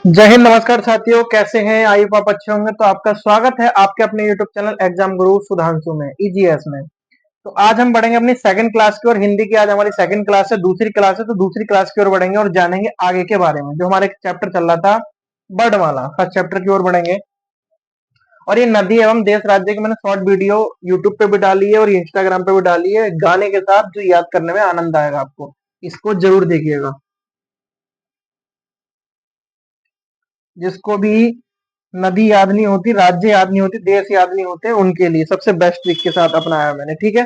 जय हिंद, नमस्कार साथियों, कैसे हैं? आई होप आप अच्छे होंगे। तो आपका स्वागत है आपके अपने यूट्यूब चैनल एग्जाम गुरु सुधांशु में, ईजीएस में। तो आज हम बढ़ेंगे अपनी सेकंड क्लास की ओर। हिंदी की आज हमारी सेकंड क्लास है, दूसरी क्लास है। तो दूसरी क्लास की ओर बढ़ेंगे और जानेंगे आगे के बारे में। जो हमारा एक चैप्टर चल रहा था वर्णमाला, फर्स्ट चैप्टर की ओर बढ़ेंगे। और ये नदी एवं देश राज्य की मैंने शॉर्ट वीडियो यूट्यूब पे भी डाली है और इंस्टाग्राम पे भी डाली है, गाने के साथ, जो याद करने में आनंद आएगा आपको। इसको जरूर देखिएगा। जिसको भी नदी याद नहीं होती, राज्य याद नहीं होती, देश याद नहीं होते, उनके लिए सबसे बेस्ट ट्रिक के साथ अपनाया मैंने। ठीक है,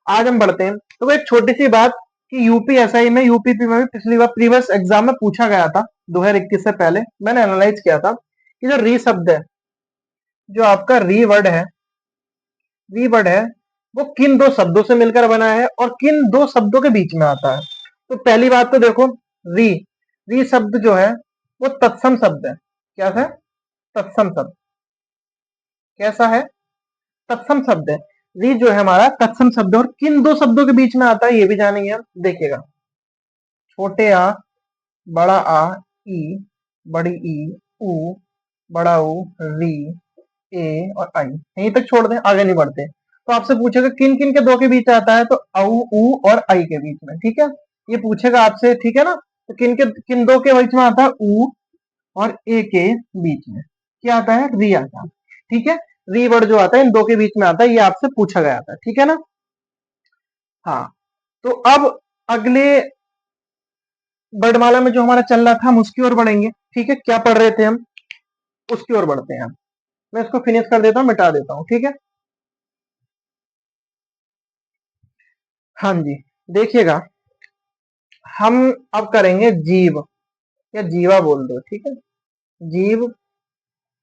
आज हम बढ़ते हैं। तो एक छोटी सी बात कि यूपीएसआई में, यूपीपी में भी पिछली बार प्रीवियस एग्जाम में पूछा गया था 2021 से पहले। मैंने एनालाइज किया था कि जो री शब्द है, जो आपका री वर्ड है, री वर्ड है, वो किन दो शब्दों से मिलकर बना है और किन दो शब्दों के बीच में आता है। तो पहली बात तो देखो, री री शब्द जो है वो तत्सम शब्द है। क्या है? तत्सम शब्द। कैसा है? तत्सम शब्द है। री जो है हमारा तत्सम शब्द है। और किन दो शब्दों के बीच में आता है ये भी जानेंगे हम। देखिएगा, छोटे आ, बड़ा आ, ई, बड़ी ई, ऊ, बड़ा ऊ, री, ए और आई। यहीं तक छोड़ दें, आगे नहीं बढ़ते। तो आपसे पूछेगा किन किन के दो के बीच आता है, तो औ, ऊ और आई के बीच में। ठीक है, ये पूछेगा आपसे। ठीक है ना? तो किन दो के बीच में आता है? ऊ और ए के बीच में क्या आता है? री आता है। ठीक है, री वर्ड जो आता है इन दो के बीच में आता है, ये आपसे पूछा गया था। ठीक है ना? हाँ, तो अब अगले वर्णमाला में जो हमारा चल रहा था हम उसकी ओर बढ़ेंगे। ठीक है, क्या पढ़ रहे थे हम, उसकी ओर बढ़ते हैं हम। मैं इसको फिनिश कर देता हूँ, मिटा देता हूँ। ठीक है, हाँ जी, देखिएगा, हम अब करेंगे जीव, या जीवा बोल दो। ठीक है, जीव,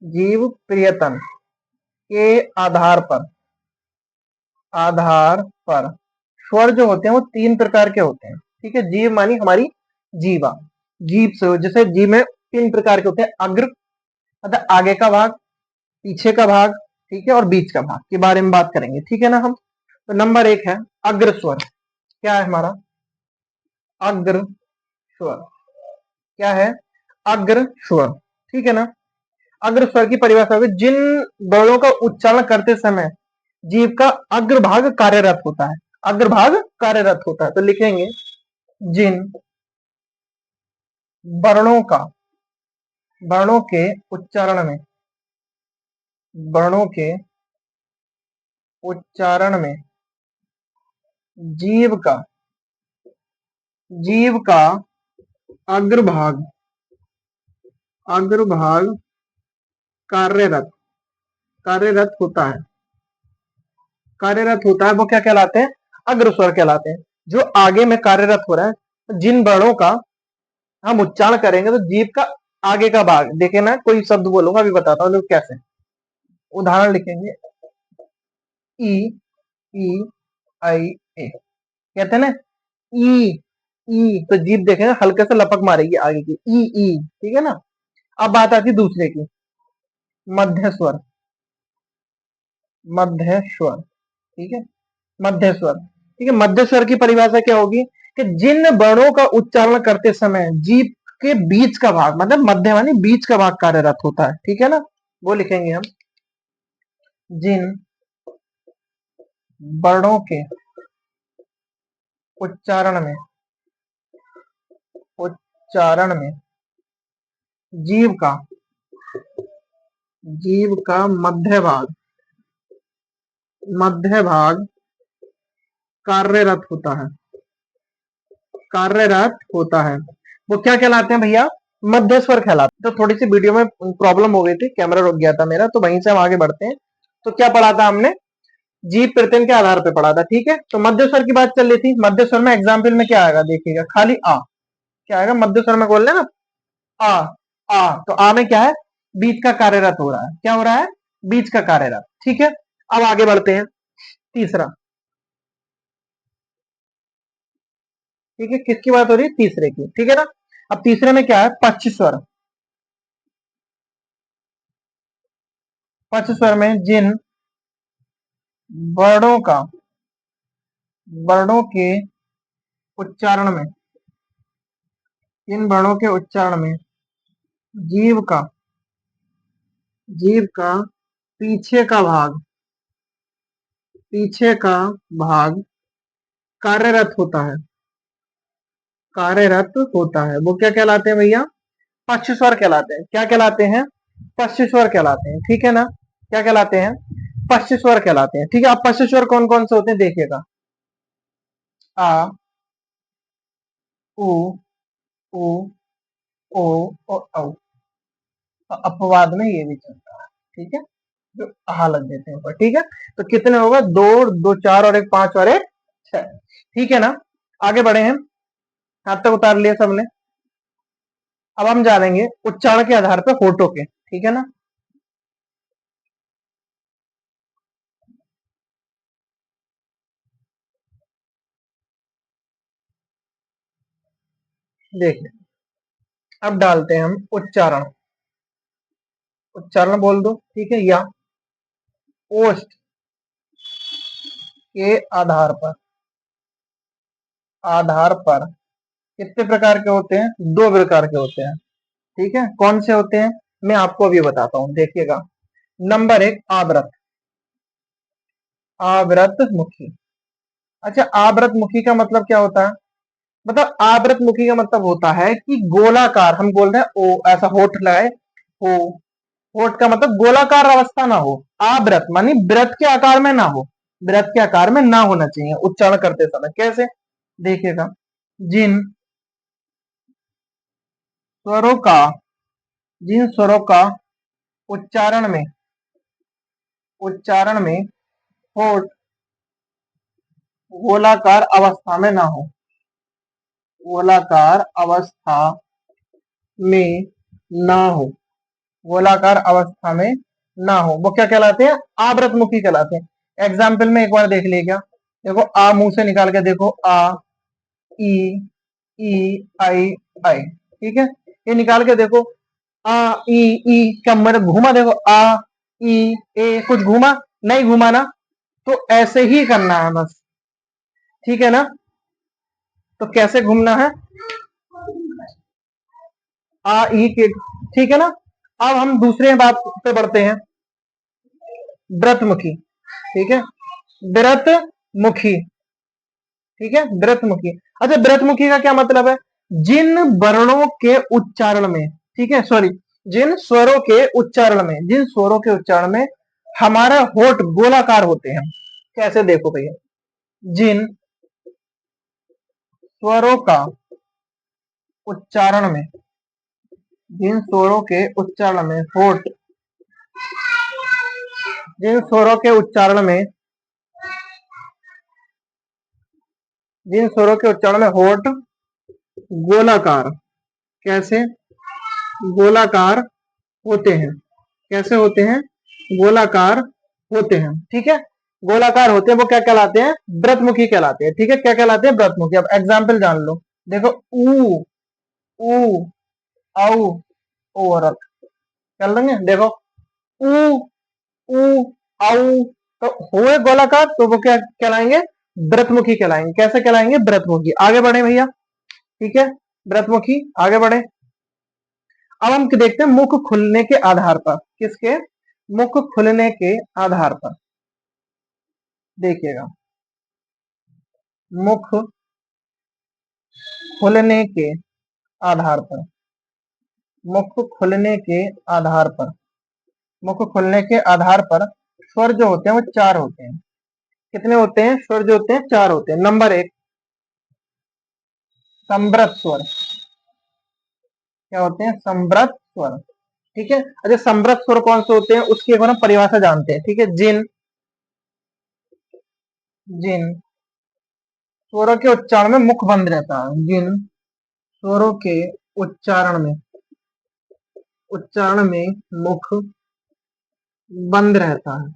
जीव प्रियतन के आधार पर, आधार पर स्वर जो होते हैं वो तीन प्रकार के होते हैं। ठीक है, जीव मानी हमारी जीवा। जीव से, जैसे जीव में तीन प्रकार के होते हैं। अग्र मतलब आगे का भाग, पीछे का भाग, ठीक है, और बीच का भाग के बारे में बात करेंगे। ठीक है ना? हम तो नंबर एक है अग्र स्वर। क्या है हमारा? अग्र स्वर। क्या है? अग्र स्वर। ठीक है ना? अग्र स्वर की परिभाषा होगी जिन वर्णों का उच्चारण करते समय जीव का अग्रभाग कार्यरत होता है। अग्रभाग कार्यरत होता है, तो लिखेंगे जिन वर्णों का, वर्णों के उच्चारण में, वर्णों के उच्चारण में जीव का, जीव का अग्रभाग, अग्रभाग कार्यरत, कार्यरत होता है, कार्यरत होता है, वो क्या कहलाते हैं? अग्रस्वर कहलाते हैं। जो आगे में कार्यरत हो रहा है, जिन वर्णों का हम उच्चारण करेंगे तो जीव का आगे का भाग, देखे ना, कोई शब्द बोलूंगा अभी बताता हूँ कैसे। उदाहरण लिखेंगे, ई, ई, आई, ए। कहते हैं ना ई, ई, तो जीभ देखेंगे हल्के से लपक मारेगी आगे की, ई, ई। ठीक है ना? अब बात आती है दूसरे की, मध्य स्वर, मध्य स्वर। ठीक है, मध्य स्वर। ठीक है, मध्य स्वर की परिभाषा क्या होगी कि जिन वर्णों का उच्चारण करते समय जीभ के बीच का भाग, मतलब मध्य मानी बीच का भाग कार्यरत होता है। ठीक है ना? वो लिखेंगे हम, जिन वर्णों के उच्चारण में, उच्चारण में जीव का, जीव का मध्य भाग, मध्य भाग कार्यरत होता है, कार्यरत होता है, वो क्या कहलाते हैं भैया? मध्य स्वर कहलाते हैं। तो थोड़ी सी वीडियो में प्रॉब्लम हो गई थी, कैमरा रुक गया था मेरा, तो वहीं से हम आगे बढ़ते हैं। तो क्या पढ़ा था हमने? जीव प्रत्यय के आधार पे पढ़ा था। ठीक है, तो मध्य स्वर की बात चल रही थी। मध्य स्वर में एग्जाम्पल में क्या आएगा? देखिएगा, खाली आ। क्या आएगा मध्य स्वर में? बोल रहे ना, आ, आ। तो आ में क्या है? बीच का कार्यरत हो रहा है। क्या हो रहा है? बीच का कार्यरत। ठीक है, अब आगे बढ़ते हैं। तीसरा, ठीक है, किसकी बात हो रही है? तीसरे की। ठीक है ना? अब तीसरे में क्या है? पक्ष स्वर। पक्ष स्वर में जिन वर्णों का, वर्णों के उच्चारण में, इन वर्णों के उच्चारण में जीव का जीव का पीछे का भाग पीछे का भाग कार्यरत होता है। कार्यरत होता है वो क्या कहलाते हैं भैया? पक्ष स्वर कहलाते हैं। क्या कहलाते हैं? पक्ष स्वर कहलाते हैं। ठीक है ना? क्या कहलाते हैं? पक्ष स्वर कहलाते हैं। ठीक है, अब पक्ष स्वर कौन कौन से होते हैं देखिएगा। आ, उ, उ, ओ और औ। अपवाद में ये भी चलता है। ठीक है, जो आ लग देते हैं ऊपर। ठीक है, तो कितने होगा? दो, दो चार और एक पांच और एक छह। ठीक है ना? आगे बढ़े हैं, हाथ तक उतार लिया सबने। अब हम जानेंगे उच्चारण के आधार पर होठों के। ठीक है ना? देखिए, अब डालते हैं हम उच्चारण। उच्चारण बोल दो। ठीक है, या ओष्ठ के आधार पर कितने प्रकार के होते हैं? दो प्रकार के होते हैं। ठीक है, कौन से होते हैं मैं आपको अभी बताता हूं, देखिएगा। नंबर एक, आवृत। आवृत मुखी। अच्छा, आवृत मुखी का मतलब क्या होता है? मतलब आवृत मुखी का मतलब होता है कि गोलाकार, हम बोल रहे हैं ओ, ऐसा होठ लगाए हो। होठ का मतलब गोलाकार अवस्था ना हो। आवृत मानी व्रत के आकार में ना हो। व्रत के आकार में ना होना चाहिए उच्चारण करते समय। कैसे? देखिएगा, जिन स्वरों का जिन स्वरों का उच्चारण में उच्चारण में होठ गोलाकार अवस्था में ना हो। गोलाकार अवस्था में ना हो। गोलाकार अवस्था में ना हो वो क्या कहलाते हैं? आवृत मुखी कहलाते हैं। एग्जाम्पल में एक बार देख लीजिएगा। देखो, आ मुंह से निकाल के देखो, आ, ई, ई, आई, आई। ठीक है, ये निकाल के देखो, आ, ई क्या मतलब घूमा? देखो, आ, ई, ए, कुछ घूमा? नहीं घूमा ना। तो ऐसे ही करना है बस। ठीक है ना? तो कैसे घूमना है? आ, ई के। ठीक है ना? अब हम दूसरे बात पे बढ़ते हैं, व्रतमुखी। ठीक है, व्रतमुखी। ठीक है, व्रतमुखी। अच्छा, व्रतमुखी का क्या मतलब है? जिन वर्णों के उच्चारण में, ठीक है, सॉरी, जिन स्वरों के उच्चारण में हमारा होठ गोलाकार होते हैं। कैसे? देखो भैया, जिन स्वरों का उच्चारण में जिन स्वरों के उच्चारण में होठ जिन स्वरों के उच्चारण में जिन स्वरों के उच्चारण में होठ गोलाकार, कैसे? गोलाकार होते हैं। कैसे होते हैं? गोलाकार होते हैं। ठीक है, गोलाकार होते हैं वो क्या कहलाते हैं? व्रतमुखी कहलाते हैं। ठीक है, क्या कहलाते हैं? व्रतमुखी। अब एग्जाम्पल जान लो। देखो, ऊ, ऊ, औ, औरत। चल देंगे, देखो, ऊ, ऊ, औ। तो हुए गोलाकार तो वो क्या कहलाएंगे? व्रतमुखी कहलाएंगे। कैसे कहलाएंगे? व्रतमुखी। आगे बढ़े भैया। ठीक है, व्रतमुखी। आगे बढ़े। अब हम देखते हैं मुख खुलने के आधार पर। किसके? मुख खुलने के आधार पर। देखिएगा, मुख खुलने के आधार पर मुख खुलने के आधार पर मुख खुलने के आधार पर स्वर जो होते हैं वो चार होते हैं। कितने होते हैं? स्वर जो होते हैं चार होते हैं। नंबर एक, संवृत स्वर। क्या होते हैं? संवृत स्वर। ठीक है, अच्छा, संवृत स्वर कौन से होते हैं उसकी एक बार हम परिभाषा जानते हैं। ठीक है, जिन जिन स्वरों के उच्चारण में मुख बंद रहता है। जिन स्वरों के उच्चारण में मुख बंद रहता है।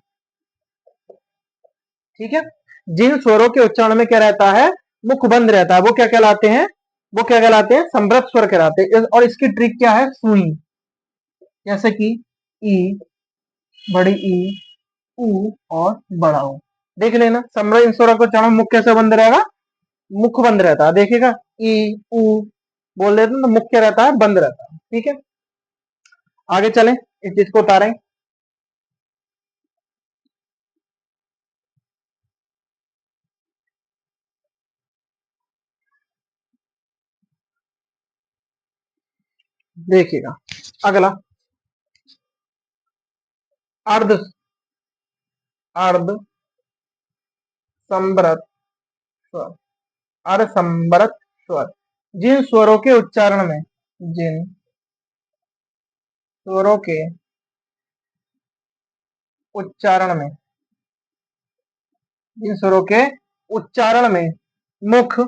ठीक है, जिन स्वरों के उच्चारण में क्या रहता है? मुख बंद रहता है, वो क्या कहलाते हैं? वो क्या कहलाते हैं? समृद्ध स्वर कहलाते हैं। और इसकी ट्रिक क्या है? सुई। जैसे कि ई, बड़ी ई, ऊ और बड़ा ऊ। देख लेना, समृद्ध इन स्वरों का उच्चारण मुख कैसे बंद रहेगा? मुख बंद रहता है। देखिएगा, ई, ऊ बोल देते हैं तो मुख क्या रहता है? बंद रहता है। ठीक है, आगे चलें, इस चीज को उतारें। देखिएगा अगला, अर्ध अर्ध संवृत स्वर, अर्ध संवृत स्वर, जिन स्वरों के उच्चारण में, जिन स्वरों के उच्चारण में, जिन स्वरों के उच्चारण में मुख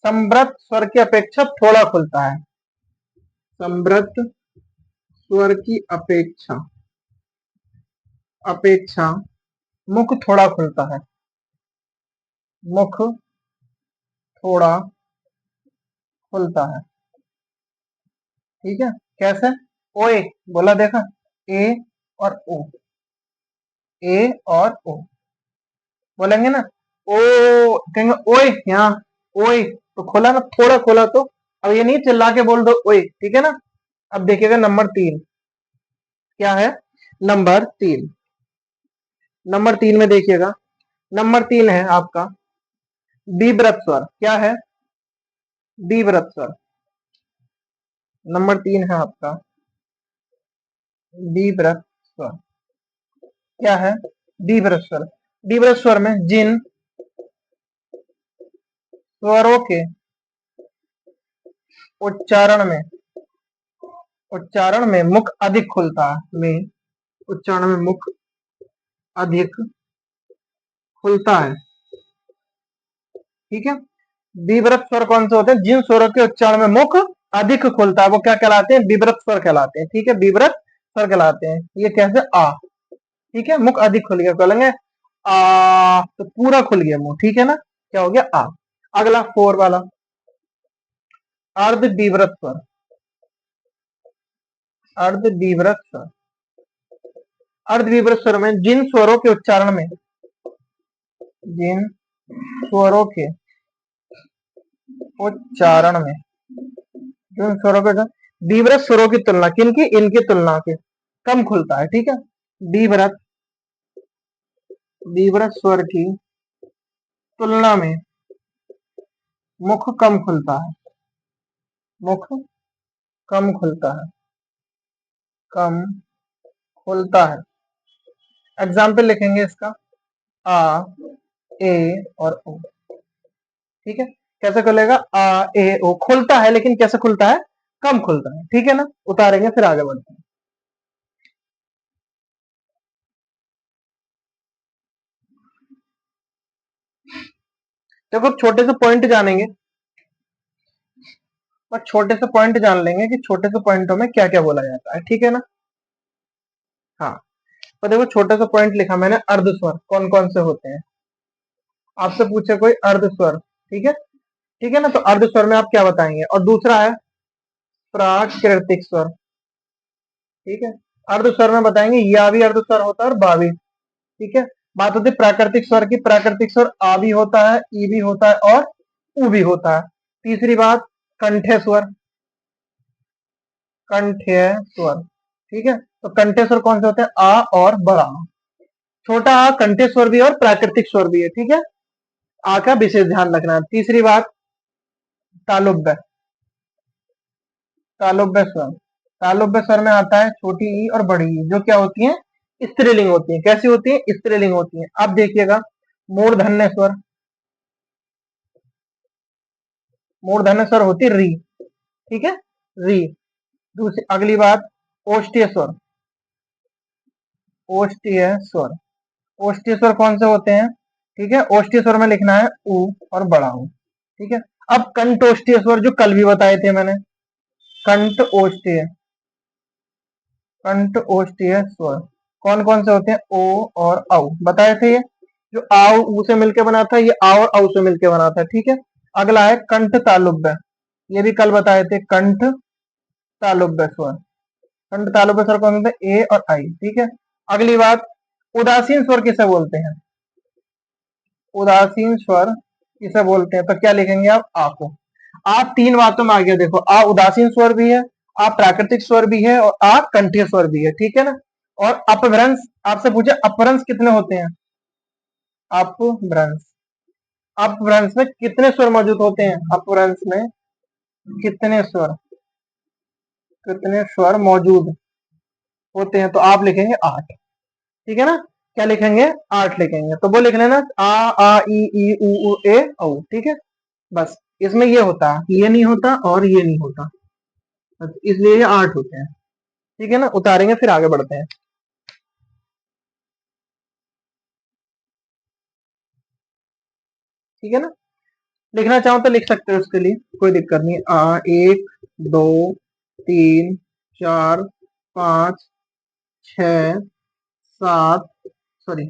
संवृत स्वर की अपेक्षा थोड़ा खुलता है, संवृत स्वर की अपेक्षा अपेक्षा मुख थोड़ा खुलता है, मुख थोड़ा खुलता है। ठीक है, कैसे? ओए बोला देखा, ए और ओ, ए और ओ बोलेंगे ना, ओ कहेंगे ओए, यहाँ ओए तो खोला ना, थोड़ा खोला तो। अब ये नहीं चिल्ला के बोल दो ओए, ठीक है ना। अब देखिएगा नंबर 3 क्या है, नंबर 3, नंबर 3 में देखिएगा, नंबर 3 है आपका दीव्रत स्वर। क्या है? दीव्रत स्वर। नंबर 3 है आपका दीव्रत स्वर। क्या है? दीव्रत स्वर। दीव्रत स्वर में जिन स्वरों के उच्चारण में, उच्चारण में मुख अधिक खुलता है, में उच्चारण में मुख अधिक खुलता है। ठीक है, विव्रत स्वर कौन से होते हैं? जिन स्वरों के उच्चारण में मुख अधिक खुलता है वो क्या कहलाते हैं? विव्रत स्वर कहलाते हैं। ठीक है, विव्रत स्वर कहलाते हैं। ये कैसे? आ, ठीक है, मुख अधिक खुल गया, बोलेंगे आ तो पूरा खुल गया मुंह। ठीक है ना, क्या हो गया? आ। अगला 4 वाला अर्ध विव्रत स्वर, अर्ध विव्रत स्वर। अर्ध विव्रत स्वर में जिन स्वरों के उच्चारण में, जिन स्वरों के उच्चारण में, जिन स्वरों के विव्रत स्वरों की तुलना, किनकी? इनकी तुलना के कम खुलता है। ठीक है, विव्रत विव्रत स्वर की तुलना में मुख कम खुलता है, मुख कम खुलता है, कम खुलता है। एग्जाम्पल लिखेंगे इसका, आ, ए और ओ। ठीक है, कैसे खुलेगा? आ ए ओ, खुलता है लेकिन कैसे खुलता है? कम खुलता है। ठीक है ना, उतारेंगे फिर आगे बढ़ते हैं। देखो छोटे से पॉइंट जानेंगे, और छोटे से पॉइंट जान लेंगे कि छोटे से पॉइंटों में क्या क्या बोला जाता है। ठीक है ना। हाँ, तो देखो छोटा सा पॉइंट लिखा मैंने, अर्ध स्वर कौन कौन से होते हैं। आपसे पूछे कोई अर्ध स्वर, ठीक है, ठीक है ना, तो अर्ध स्वर में आप क्या बताएंगे? और दूसरा है प्राकृतिक स्वर। ठीक है, अर्ध स्वर में बताएंगे या भी अर्ध स्वर होता है और बा भी। ठीक है, बात होती है प्राकृतिक स्वर की। प्राकृतिक स्वर आ भी होता है, ई भी होता है और उ भी होता है। तीसरी बात कंठ्य स्वर, कंठ्य स्वर। ठीक है, तो कंठ्य स्वर कौन से होते हैं? आ और बड़ा। छोटा आ कंठ्य स्वर भी है और प्राकृतिक स्वर भी है। ठीक है, आ का विशेष ध्यान रखना है। तीसरी बात तालुब्य, तालुब्य स्वर। तालुब्य स्वर में आता है छोटी ई और बड़ी ई, जो क्या होती है? स्त्रीलिंग होती है। कैसी होती है? स्त्रीलिंग होती है। अब देखिएगा मूर्धन्य स्वर, मूर्धन्य स्वर होती है री। ठीक है, री। दूसरी अगली बात ओष्ठीय स्वर, ओष्ठीय स्वर। ओष्ठीय स्वर कौन से होते हैं? ठीक है, ओष्ठीय स्वर में लिखना है उ और बड़ा उ। ठीक है, अब कंठोष्ठीय स्वर जो कल भी बताए थे मैंने, कंठ ओष्ठीय, कंठ ओष्ठीय स्वर कौन कौन से होते हैं? ओ और औ बताए थे। ये जो आओ ऊ से मिलकर बना था, ये आ और औ से मिलकर बना था। ठीक है, अगला है कंठ तालुब्य, ये भी कल बताए थे, कंठ तालुब्य स्वर। कंठ तालुब्य स्वर कौन होते हैं? ए और आई। ठीक है, अगली बात उदासीन स्वर किसे बोलते हैं? उदासीन स्वर किसे बोलते हैं? तो क्या लिखेंगे आप? आ को। आ तीन बातों में आ गया। देखो आ उदासीन स्वर भी है, आ प्राकृतिक स्वर भी है और आ कंठीय स्वर भी है, ठीक है ना। और अपभ्रंश आपसे पूछे अपभ्रंश कितने होते हैं, अपभ्रंश, अपभ्रंश में कितने स्वर मौजूद होते हैं, अपभ्रंश में कितने स्वर, कितने स्वर मौजूद होते हैं, तो आप लिखेंगे 8, ठीक है ना। क्या लिखेंगे, 8 लिखेंगे। तो वो लिख लेना आ ई उ ए औ, ठीक है। बस इसमें ये होता है, ये नहीं होता और ये नहीं होता, बस इसलिए ये 8 होते हैं, ठीक है ना। उतारेंगे फिर आगे बढ़ते हैं, ठीक है ना। लिखना चाहो तो लिख सकते हो, उसके लिए कोई दिक्कत नहीं। 1 2 3 4 5 6 7, सॉरी,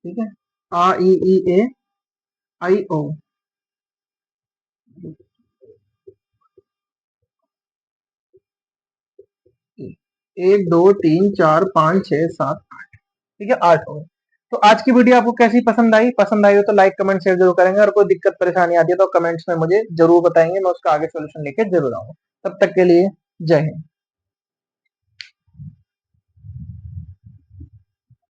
ठीक है। आ ई ए आई ओ, 1 2 3 4 5 6 7, ठीक है, 8 हो गए। तो आज की वीडियो आपको कैसी पसंद आई, पसंद आई हो तो लाइक कमेंट शेयर जरूर करेंगे, और कोई दिक्कत परेशानी आती है तो कमेंट्स में मुझे जरूर बताएंगे, मैं उसका आगे सोल्यूशन लेके जरूर आऊंगा। तब तक के लिए जय हिंद।